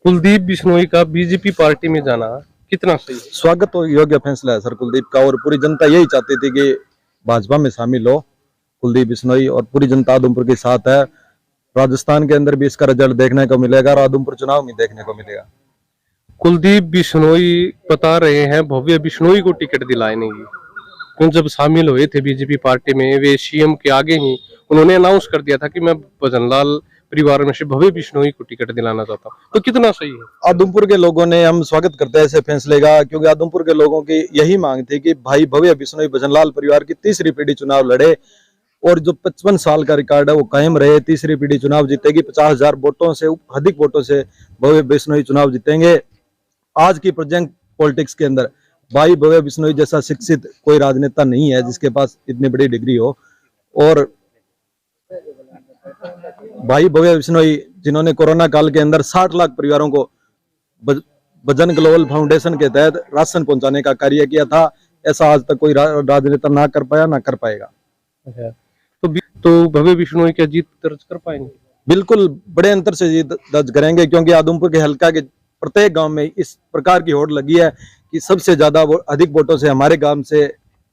कुलदीप बिश्नोई का BJP party में जाना कितना सही है? स्वागत योग्य फैसला है सर कुलदीप का, और पूरी जनता यही चाहती थी कि भाजपा में शामिल हो कुलदीप बिश्नोई, और पूरी जनता उधमपुर के साथ है। राजस्थान के अंदर भी इसका रिजल्ट देखने को मिलेगा और उधमपुर चुनाव में देखने को मिलेगा। कुलदीप बिश्नोई बता रहे हैं भव्य बिश्नोई को टिकट दिलाने की, क्योंकि जब शामिल हुए थे बीजेपी पार्टी में वे सीएम के आगे ही उन्होंने अनाउंस कर दिया था कि मैं भजनलाल परिवार में से भव्य बिश्नोई को टिकट दिलाना चाहता हूँ। तो कितना सही है? उधमपुर के लोगों ने, हम स्वागत करते हैं ऐसे फैसले का, क्योंकि उधमपुर के लोगों की यही मांग थी कि भाई भव्य बिश्नोई भजनलाल परिवार की तीसरी पीढ़ी चुनाव लड़े, और जो 55 साल का रिकॉर्ड है वो कायम रहे। तीसरी पीढ़ी चुनाव जीतेगी, 50,000 वोटों से अधिक वोटों से भव्य बिश्नोई चुनाव जीतेंगे। आज की प्रेजेंट पॉलिटिक्स के अंदर भाई भव्य बिश्नोई जैसा शिक्षित कोई राजनेता नहीं है जिसके पास इतनी बड़ी डिग्री हो, और भाई भव्य बिश्नोई जिन्होंने कोरोना काल के अंदर 60 लाख परिवारों को बजन ग्लोबल फाउंडेशन के तहत राशन पहुंचाने का कार्य किया था, ऐसा आज तक कोई राजनेता ना कर पाया, ना कर पाएगा। तो भव्य बिश्नोई क्या जीत दर्ज कर पाएंगे? बिल्कुल बड़े अंतर से जीत दर्ज करेंगे, क्योंकि उधमपुर के हल्का के प्रत्येक गांव में इस प्रकार की होड़ लगी है कि सबसे ज्यादा अधिक वोटों से हमारे गांव से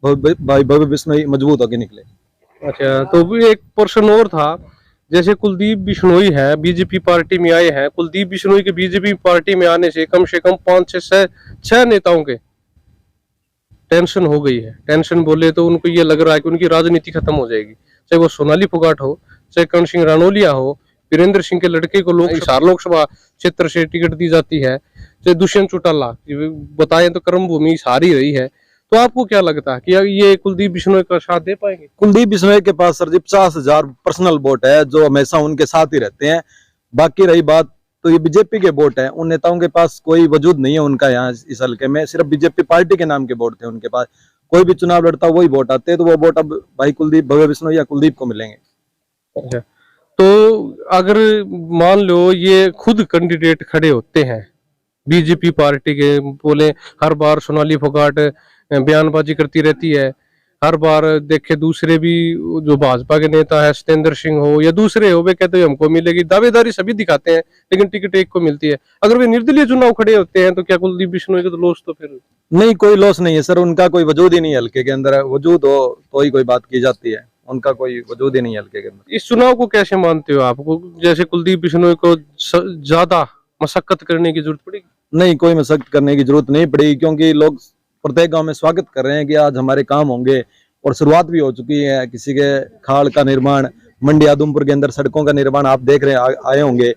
भाई भव्य बिश्नोई मजबूत होकर निकले। अच्छा, तो भी एक प्रश्न और था, जैसे कुलदीप बिश्नोई है बीजेपी पार्टी में आए हैं, कुलदीप बिश्नोई के बीजेपी पार्टी में आने से कम 5 से 6 नेताओं के टेंशन हो गई है। टेंशन बोले तो उनको ये लग रहा है कि उनकी राजनीति खत्म हो जाएगी, चाहे वो सोनाली फोगाट हो, चाहे कर्ण सिंह रानौलिया हो, वीरेंद्र सिंह के लड़के को लोकसभा क्षेत्र से टिकट दी जाती है, चाहे दुष्यंत चौटाला, बताएं तो कर्म भूमि हार ही रही है। तो आपको क्या लगता है कि ये कुलदीप बिश्नोई का साथ दे पाएंगे? कुलदीप बिश्नोई के पास सर जी 50,000 पर्सनल वोट है जो हमेशा उनके साथ ही रहते हैं। बाकी रही बात तो ये बीजेपी के वोट है, उन नेताओं के पास कोई वजूद नहीं है उनका यहाँ इस हल्के में, सिर्फ बीजेपी पार्टी के नाम के वोट थे उनके पास। कोई भी चुनाव लड़ता वही वोट आते हैं, तो वो वोट अब भाई कुलदीप भव्य बिश्नोई या कुलदीप को मिलेंगे। अच्छा, तो अगर मान लो ये खुद कैंडिडेट खड़े होते हैं बीजेपी पार्टी के, बोले हर बार सोनाली फोगाट बयानबाजी करती रहती है, हर बार देखे दूसरे भी जो भाजपा के नेता है सत्येंद्र सिंह हो या दूसरे हो, वे कहते हैं हमको मिलेगी, दावेदारी सभी दिखाते हैं लेकिन टिकट एक को मिलती है। अगर वे निर्दलीय चुनाव खड़े होते हैं तो क्या कुलदीप बिश्नोई का तो लॉस तो फिर नहीं, कोई लॉस नहीं है सर, उनका कोई वजूद ही नहीं है हल्के के अंदर। वजूद हो तो ही कोई बात की जाती है, उनका कोई वजूद ही नहीं है हल्के के अंदर। इस चुनाव को कैसे मानते हो आपको, जैसे कुलदीप बिश्नोई को ज्यादा मशक्कत करने की जरूरत पड़ेगी? नहीं, कोई मशक्कत करने की जरूरत नहीं पड़ेगी, क्योंकि लोग प्रत्येक गांव में स्वागत कर रहे हैं कि आज हमारे काम होंगे, और शुरुआत भी हो चुकी है। किसी के खाल का निर्माण, मंडी उधमपुर के अंदर सड़कों का निर्माण आप देख रहे हैं, आए होंगे,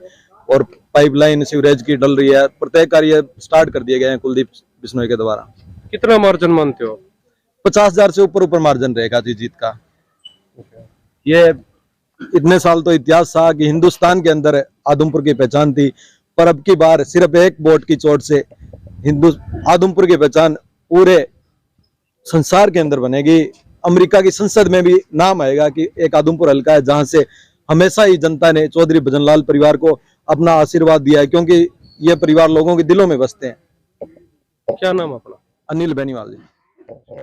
और पाइपलाइन सीवरेज की डल रही है। प्रत्येक कार्य स्टार्ट कर दिए गए हैं कुलदीप बिश्नोई के द्वारा। कितना मार्जिन मानते हो? 50,000 से ऊपर मार्जिन रहेगा जी जीत का। ये इतने साल तो इतिहास था कि हिंदुस्तान के अंदर उधमपुर की पहचान थी, पर अब की बार सिर्फ एक वोट की चोट से उधमपुर की पहचान पूरे संसार के अंदर बनेगी। अमेरिका की संसद में भी नाम आएगा कि एक उधमपुर हल्का है जहां से हमेशा ही जनता ने चौधरी भजनलाल परिवार को अपना आशीर्वाद दिया है, क्योंकि ये परिवार लोगों के दिलों में बसते हैं। क्या नाम अपना? अनिल बेनीवाल जी।